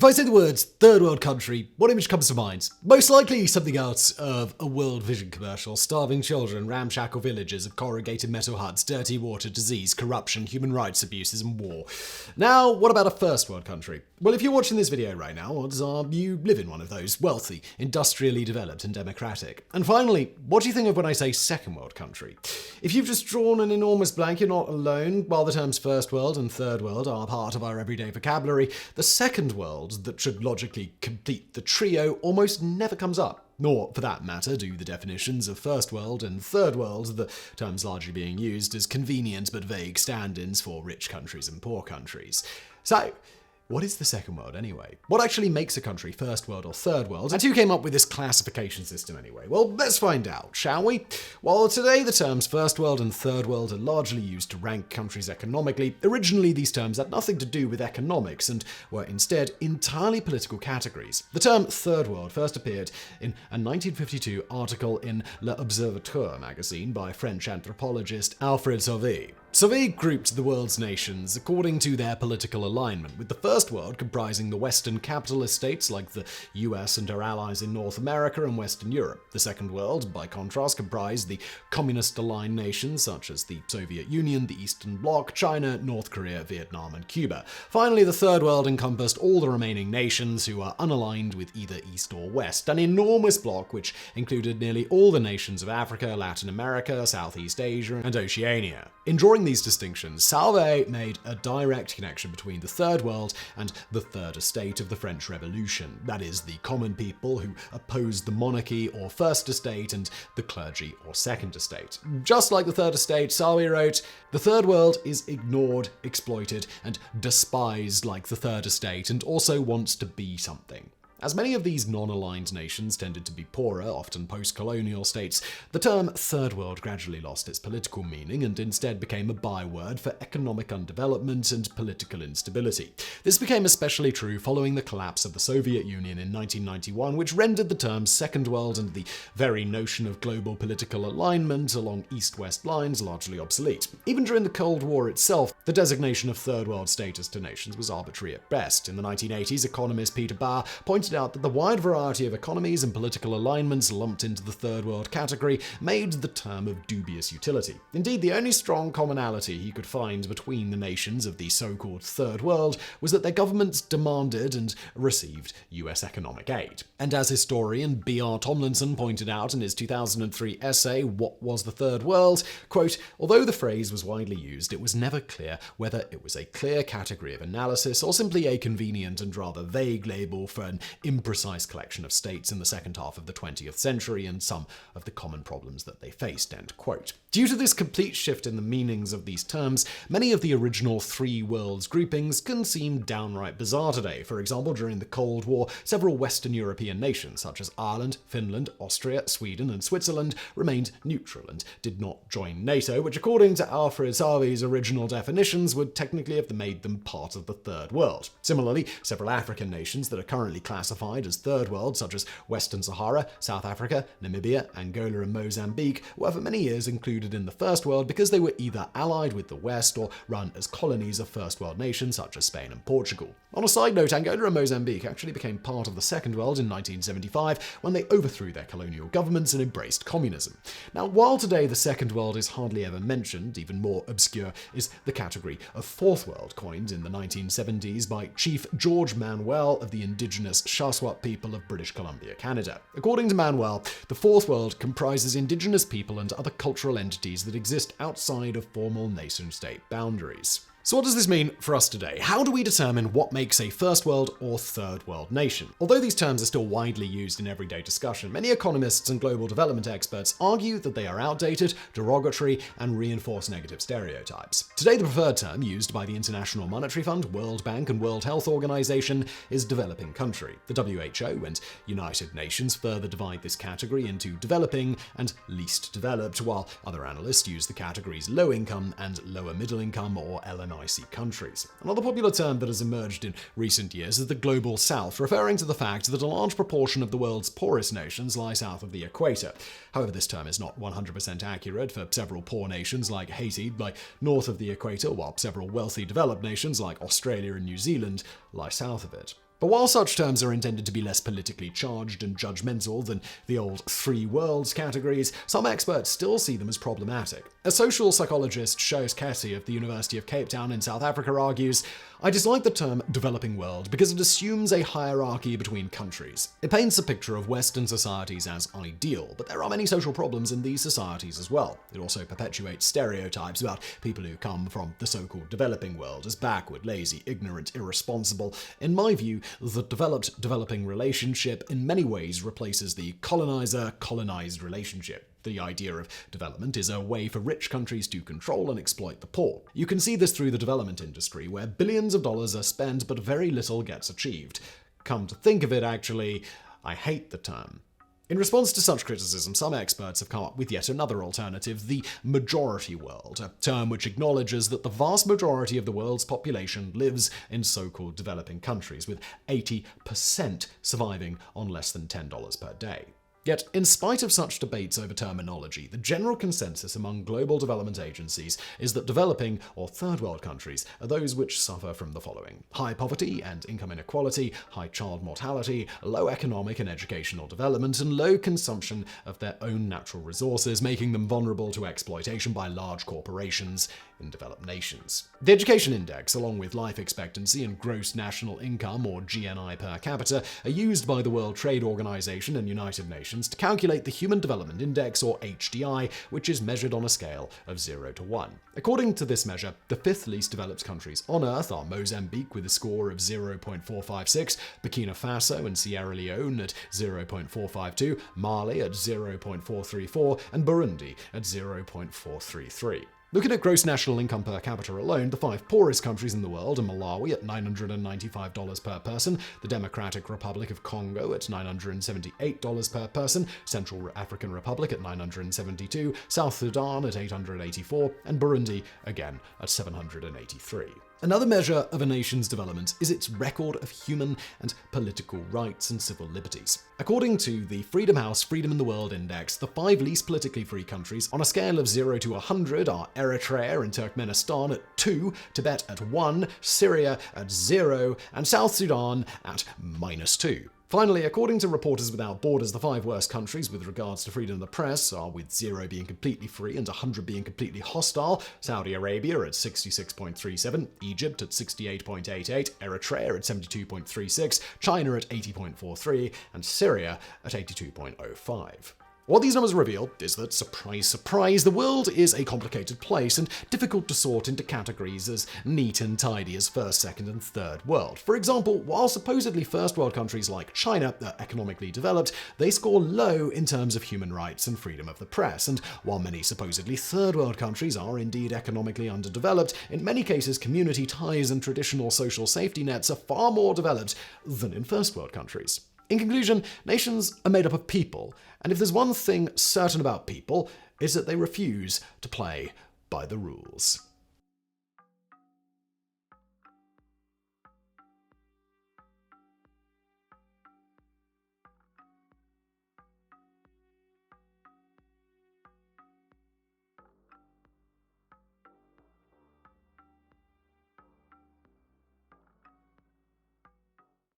If I say the words third world country, what image comes to mind? Most likely something out of a World Vision commercial. Starving children, ramshackle villages of corrugated metal huts, dirty water, disease, corruption, human rights abuses, and war. Now, what about a first world country? Well, if you're watching this video right now, odds are you live in one of those, wealthy, industrially developed, and democratic. And finally, what do you think of when I say second world country? If you've just drawn an enormous blank, you're not alone. While the terms first world and third world are part of our everyday vocabulary, the second world that should logically complete the trio almost never comes up. Nor, for that matter, do the definitions of first world and third world, the terms largely being used as convenient but vague stand-ins for rich countries and poor countries. So, what is the second world anyway? What actually makes a country first world or third world? And who came up with this classification system anyway? Well, let's find out, shall we? While today the terms first world and third world are largely used to rank countries economically, originally these terms had nothing to do with economics and were instead entirely political categories. The term third world first appeared in a 1952 article in L'Observateur magazine by French anthropologist Alfred Sauvé. Sauvé grouped the world's nations according to their political alignment, with the first world comprising the Western capitalist states like the US and her allies in North America and Western Europe. The second world, by contrast, comprised the communist-aligned nations such as the Soviet Union, the Eastern Bloc, China, North Korea, Vietnam, and Cuba. Finally, the third world encompassed all the remaining nations who are unaligned with either East or West, an enormous bloc which included nearly all the nations of Africa, Latin America, Southeast Asia, and Oceania. In drawing these distinctions, Sauvé made a direct connection between the Third World and the Third Estate of the French Revolution, that is, the common people who opposed the monarchy or First Estate and the clergy or Second Estate. Just like the Third Estate, Sauvé wrote, "The Third World is ignored, exploited, and despised like the Third Estate and also wants to be something." As many of these non-aligned nations tended to be poorer, often post-colonial states, the term Third World gradually lost its political meaning and instead became a byword for economic underdevelopment and political instability. This became especially true following the collapse of the Soviet Union in 1991, which rendered the term Second World and the very notion of global political alignment along East-West lines largely obsolete. Even during the Cold War itself, the designation of Third World status to nations was arbitrary at best. In the 1980s, economist Peter Barr pointed out that the wide variety of economies and political alignments lumped into the Third World category made the term of dubious utility. Indeed, the only strong commonality he could find between the nations of the so-called Third World was that their governments demanded and received US economic aid. And as historian B.R. Tomlinson pointed out in his 2003 essay, What Was the Third World? Quote, "Although the phrase was widely used, it was never clear whether it was a clear category of analysis or simply a convenient and rather vague label for an imprecise collection of states in the second half of the 20th century and some of the common problems that they faced." End quote. Due to this complete shift in the meanings of these terms, many of the original three worlds groupings can seem downright bizarre today. For example, during the Cold War, several Western European nations such as Ireland, Finland, Austria, Sweden, and Switzerland remained neutral and did not join NATO, which according to Alfred Sauvé's original definitions would technically have made them part of the Third World. Similarly, several African nations that are currently classified as Third World, such as Western Sahara, South Africa, Namibia, Angola, and Mozambique, were for many years included in the First World because they were either allied with the West or run as colonies of First World nations such as Spain and Portugal. On a side note, Angola and Mozambique actually became part of the Second World in 1975 when they overthrew their colonial governments and embraced communism. Now, while today the Second World is hardly ever mentioned, even more obscure is the category of Fourth World, coined in the 1970s by Chief George Manuel of the indigenous Shaswat people of British Columbia, Canada. According to Manuel, the Fourth World comprises indigenous people and other cultural entities that exist outside of formal nation-state boundaries. So what does this mean for us today? How do we determine what makes a first world or third world nation? Although these terms are still widely used in everyday discussion, many economists and global development experts argue that they are outdated, derogatory, and reinforce negative stereotypes. Today, the preferred term used by the International Monetary Fund, World Bank, and World Health Organization is developing country. The WHO and United Nations further divide this category into developing and least developed, while other analysts use the categories low income and lower middle income or LMIC countries. Another popular term that has emerged in recent years is the Global South, referring to the fact that a large proportion of the world's poorest nations lie south of the equator. However, this term is not 100% accurate, for several poor nations like Haiti lie north of the equator, while several wealthy developed nations like Australia and New Zealand lie south of it. But while such terms are intended to be less politically charged and judgmental than the old three worlds categories, some experts still see them as problematic. A social psychologist, Shoes Kessie of the University of Cape Town in South Africa, argues, "I dislike the term developing world because it assumes a hierarchy between countries. It paints a picture of Western societies as ideal, but there are many social problems in these societies as well. It also perpetuates stereotypes about people who come from the so-called developing world as backward, lazy, ignorant, irresponsible. In my view, the developing relationship in many ways replaces the colonizer-colonized relationship. The idea of development is a way for rich countries to control and exploit the poor. You can see this through the development industry, where billions of dollars are spent but very little gets achieved. Come to think of it, actually, I hate the term." In response to such criticism, some experts have come up with yet another alternative, the majority world, a term which acknowledges that the vast majority of the world's population lives in so-called developing countries, with 80% surviving on less than $10 per day. Yet, in spite of such debates over terminology, the general consensus among global development agencies is that developing or third world countries are those which suffer from the following: high poverty and income inequality, high child mortality, low economic and educational development, and low consumption of their own natural resources, making them vulnerable to exploitation by large corporations in developed nations. The Education Index, along with life expectancy and gross national income, or GNI per capita, are used by the World Trade Organization and United Nations to calculate the Human Development Index, or HDI, which is measured on a scale of 0 to 1. According to this measure, the fifth least developed countries on Earth are Mozambique with a score of 0.456, Burkina Faso and Sierra Leone at 0.452, Mali at 0.434, and Burundi at 0.433. Looking at gross national income per capita alone, the five poorest countries in the world are Malawi at $995 per person, the Democratic Republic of Congo at $978 per person, Central African Republic at $972, South Sudan at $884, and Burundi again at $783. Another measure of a nation's development is its record of human and political rights and civil liberties. According to the Freedom House Freedom in the World Index, the five least politically free countries on a scale of 0 to 100 are Eritrea and Turkmenistan at 2, Tibet at 1, Syria at 0, and South Sudan at -2. Finally, according to Reporters Without Borders, the five worst countries with regards to freedom of the press are, with 0 being completely free and 100 being completely hostile, Saudi Arabia at 66.37, Egypt at 68.88, Eritrea at 72.36, China at 80.43, and Syria at 82.05. What these numbers reveal is that, surprise, surprise, the world is a complicated place and difficult to sort into categories as neat and tidy as first, second, and third world. For example, while supposedly first world countries like China are economically developed, they score low in terms of human rights and freedom of the press. And while many supposedly third world countries are indeed economically underdeveloped, in many cases community ties and traditional social safety nets are far more developed than in first world countries. In conclusion, nations are made up of people, and if there's one thing certain about people, it's that they refuse to play by the rules.